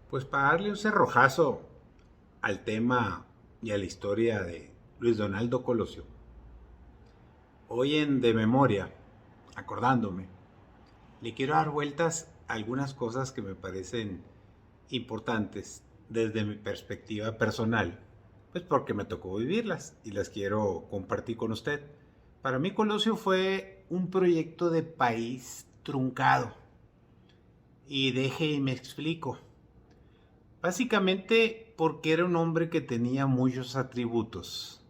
Pues para darle un cerrojazo al tema y a la historia de Luis Donaldo Colosio, hoy en De Memoria, acordándome, le quiero dar vueltas a algunas cosas que me parecen importantes desde mi perspectiva personal, pues porque me tocó vivirlas y las quiero compartir con usted. Para mí Colosio fue un proyecto de país truncado. Y deje y me explico. Básicamente porque era un hombre que tenía muchos atributos,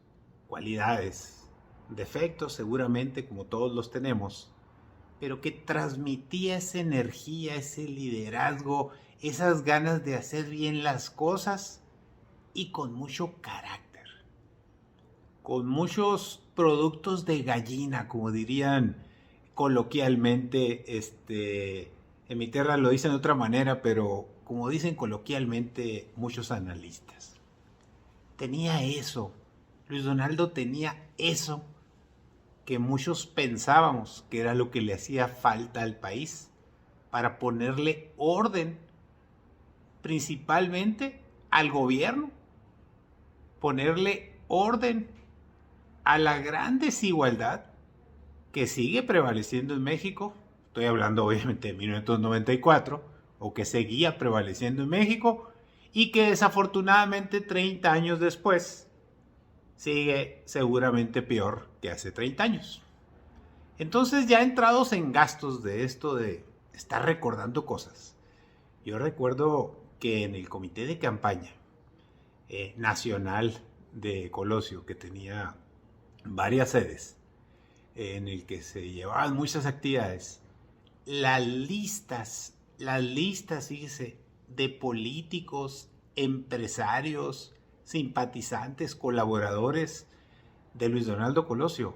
cualidades, defectos seguramente como todos los tenemos, pero que transmitía esa energía, ese liderazgo, esas ganas de hacer bien las cosas y con mucho carácter, con muchos productos de gallina, como dirían coloquialmente, en mi tierra lo dicen de otra manera, pero como dicen coloquialmente muchos analistas. Tenía eso, Luis Donaldo tenía eso que muchos pensábamos que era lo que le hacía falta al país para ponerle orden, principalmente al gobierno, ponerle orden a la gran desigualdad que sigue prevaleciendo en México. Estoy hablando obviamente de 1994, o que seguía prevaleciendo en México y que desafortunadamente 30 años después sigue seguramente peor que hace 30 años. Entonces, ya entrados en gastos de esto de estar recordando cosas, yo recuerdo que en el comité de campaña nacional de Colosio, que tenía varias sedes, en el que se llevaban muchas actividades, las listas, fíjese, de políticos, empresarios, simpatizantes, colaboradores de Luis Donaldo Colosio,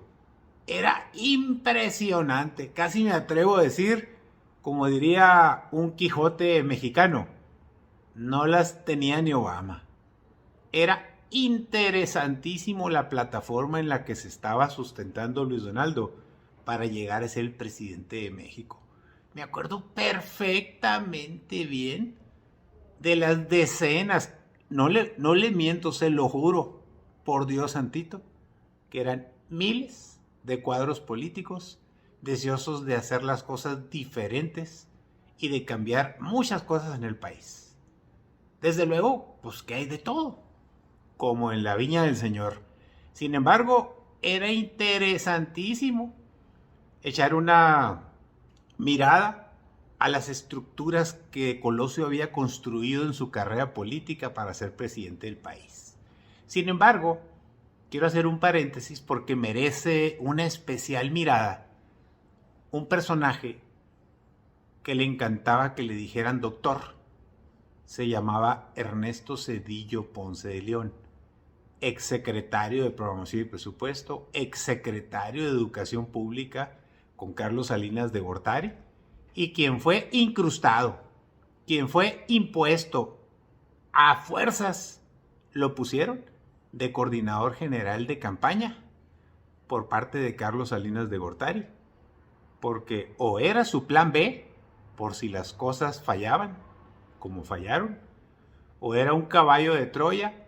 era impresionante, casi me atrevo a decir, como diría un Quijote mexicano, no las tenía ni Obama. Era interesantísimo la plataforma en la que se estaba sustentando Luis Donaldo para llegar a ser el presidente de México. Me acuerdo perfectamente bien de las decenas, no le miento, se lo juro, por Dios santito, que eran miles de cuadros políticos deseosos de hacer las cosas diferentes y de cambiar muchas cosas en el país. Desde luego, pues que hay de todo, como en la viña del Señor. Sin embargo, era interesantísimo echar una mirada a las estructuras que Colosio había construido en su carrera política para ser presidente del país. Sin embargo, quiero hacer un paréntesis porque merece una especial mirada un personaje que le encantaba que le dijeran doctor. Se llamaba Ernesto Zedillo Ponce de León, exsecretario de Programación y Presupuesto, exsecretario de Educación Pública con Carlos Salinas de Gortari, y quien fue incrustado, quien fue impuesto, a fuerzas lo pusieron de coordinador general de campaña por parte de Carlos Salinas de Gortari, porque o era su plan B, por si las cosas fallaban, como fallaron, o era un caballo de Troya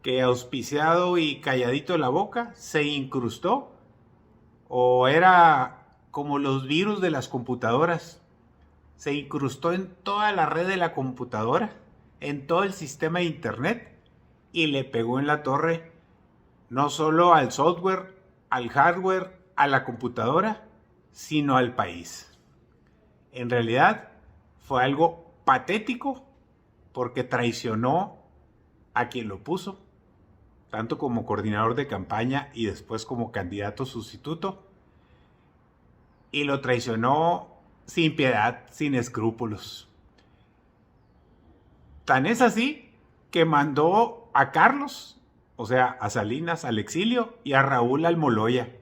que auspiciado y calladito la boca se incrustó, o era como los virus de las computadoras, se incrustó en toda la red de la computadora, en todo el sistema de internet y le pegó en la torre no solo al software, al hardware, a la computadora, sino al país. En realidad fue algo patético porque traicionó a quien lo puso, tanto como coordinador de campaña y después como candidato sustituto, y lo traicionó sin piedad, sin escrúpulos. Tan es así que mandó a Carlos, o sea, a Salinas al exilio, y a Raúl Almoloya.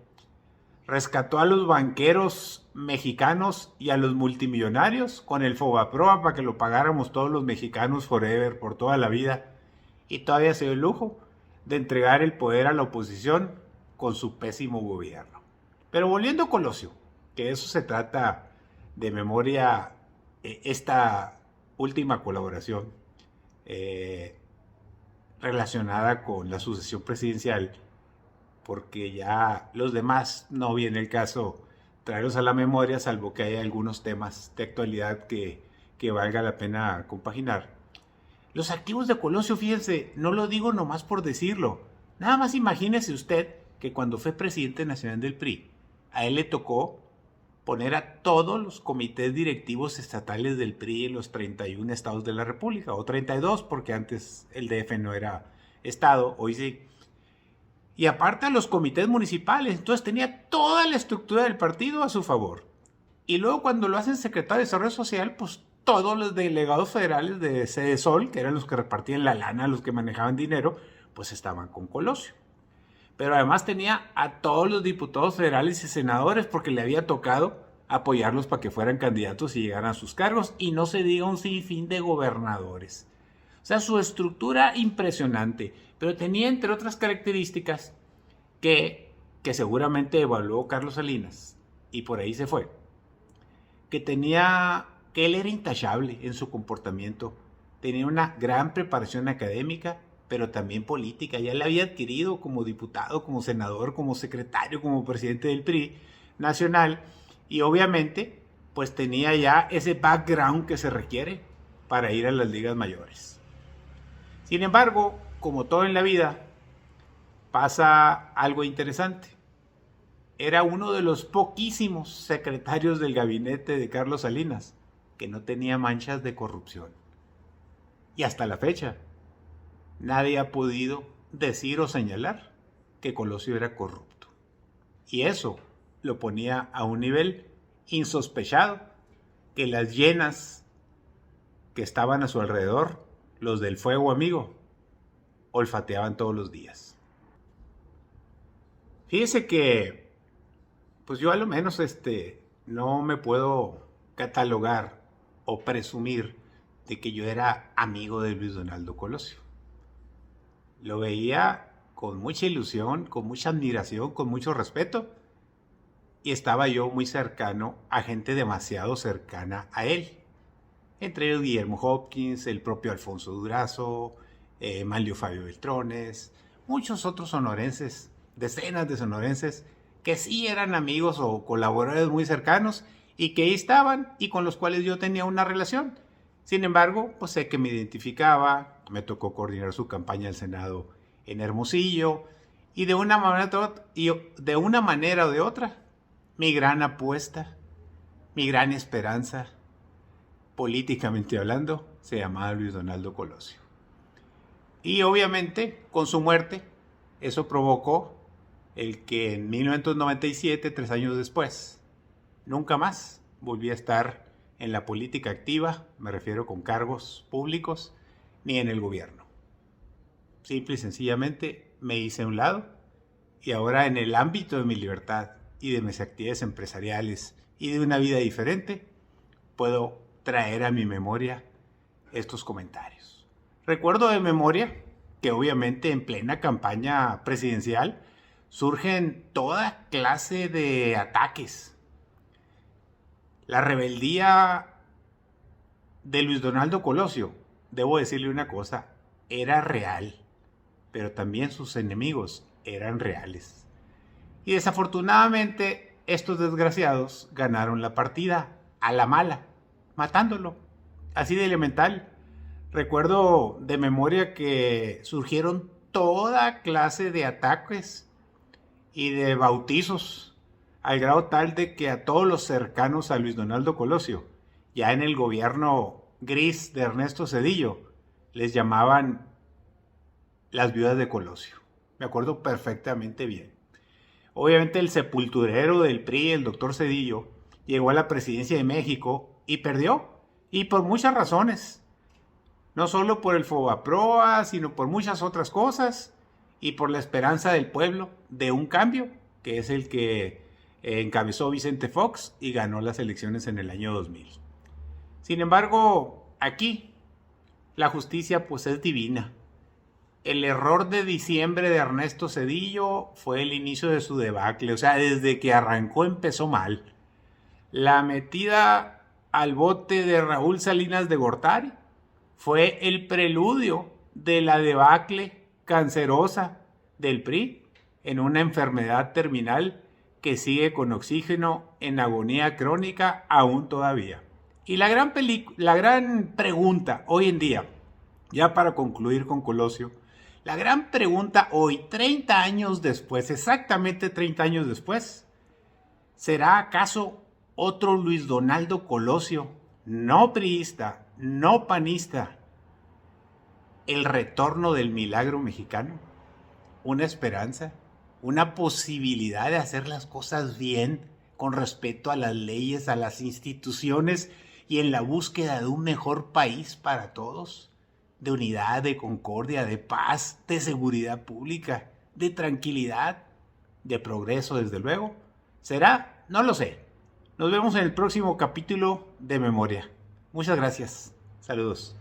Rescató a los banqueros mexicanos y a los multimillonarios con el Fobaproa para que lo pagáramos todos los mexicanos forever, por toda la vida. Y todavía se dio el lujo de entregar el poder a la oposición con su pésimo gobierno. Pero volviendo a Colosio, que eso se trata de memoria, esta última colaboración relacionada con la sucesión presidencial, porque ya los demás no viene el caso traerlos a la memoria, salvo que haya algunos temas de actualidad que valga la pena compaginar. Los activos de Colosio, fíjense, no lo digo nomás por decirlo. Nada más imagínese usted que cuando fue presidente nacional del PRI, a él le tocó poner a todos los comités directivos estatales del PRI en los 31 estados de la República, o 32, porque antes el DF no era estado, hoy sí. Y aparte a los comités municipales, entonces tenía toda la estructura del partido a su favor. Y luego cuando lo hacen secretario de Desarrollo Social, pues todos los delegados federales de Cedesol, que eran los que repartían la lana, los que manejaban dinero, pues estaban con Colosio. Pero además tenía a todos los diputados federales y senadores porque le había tocado apoyarlos para que fueran candidatos y llegaran a sus cargos, y no se diga un sinfín de gobernadores. O sea, su estructura impresionante, pero tenía entre otras características que seguramente evaluó Carlos Salinas, y por ahí se fue, que él era intachable en su comportamiento, tenía una gran preparación académica, pero también política. Ya la había adquirido como diputado, como senador, como secretario, como presidente del PRI nacional, y obviamente pues tenía ya ese background que se requiere para ir a las ligas mayores. Sin embargo, como todo en la vida, pasa algo interesante. Era uno de los poquísimos secretarios del gabinete de Carlos Salinas que no tenía manchas de corrupción. Y hasta la fecha, nadie ha podido decir o señalar que Colosio era corrupto. Y eso lo ponía a un nivel insospechado, que las llenas que estaban a su alrededor, los del fuego amigo, olfateaban todos los días. Fíjese que, pues yo a lo menos no me puedo catalogar o presumir de que yo era amigo de Luis Donaldo Colosio. Lo veía con mucha ilusión, con mucha admiración, con mucho respeto, y estaba yo muy cercano a gente demasiado cercana a él. Entre ellos Guillermo Hopkins, el propio Alfonso Durazo, Manlio Fabio Beltrones, muchos otros sonorenses, decenas de sonorenses, que sí eran amigos o colaboradores muy cercanos y que ahí estaban y con los cuales yo tenía una relación. Sin embargo, pues sé que me identificaba, me tocó coordinar su campaña al Senado en Hermosillo, y de una manera o de otra, mi gran apuesta, mi gran esperanza, políticamente hablando, se llamaba Luis Donaldo Colosio. Y obviamente, con su muerte, eso provocó el que en 1997, 3 años después, nunca más volví a estar en la política activa, me refiero con cargos públicos, ni en el gobierno. Simple y sencillamente me hice a un lado, y ahora en el ámbito de mi libertad y de mis actividades empresariales y de una vida diferente, puedo traer a mi memoria estos comentarios. Recuerdo de memoria que obviamente en plena campaña presidencial surgen toda clase de ataques. La rebeldía de Luis Donaldo Colosio, debo decirle una cosa, era real, pero también sus enemigos eran reales. Y desafortunadamente estos desgraciados ganaron la partida a la mala, matándolo, así de elemental. Recuerdo de memoria que surgieron toda clase de ataques y de bautizos, al grado tal de que a todos los cercanos a Luis Donaldo Colosio, ya en el gobierno gris de Ernesto Zedillo, les llamaban las viudas de Colosio. Me acuerdo perfectamente bien. Obviamente el sepulturero del PRI, el doctor Zedillo, llegó a la presidencia de México y perdió, y por muchas razones. No solo por el Fobaproa, sino por muchas otras cosas, y por la esperanza del pueblo de un cambio, que es el que encabezó Vicente Fox y ganó las elecciones en el año 2000. Sin embargo, aquí la justicia pues es divina, el error de diciembre de Ernesto Zedillo fue el inicio de su debacle. O sea, desde que arrancó empezó mal. La metida al bote de Raúl Salinas de Gortari fue el preludio de la debacle cancerosa del PRI en una enfermedad terminal que sigue con oxígeno en agonía crónica aún todavía. Y la gran pregunta hoy en día, ya para concluir con Colosio, la gran pregunta hoy, 30 años después, exactamente 30 años después, ¿será acaso otro Luis Donaldo Colosio, no priista, no panista, el retorno del milagro mexicano? Una esperanza, una posibilidad de hacer las cosas bien, con respeto a las leyes, a las instituciones y en la búsqueda de un mejor país para todos, de unidad, de concordia, de paz, de seguridad pública, de tranquilidad, de progreso, desde luego. ¿Será? No lo sé. Nos vemos en el próximo capítulo de Memoria. Muchas gracias. Saludos.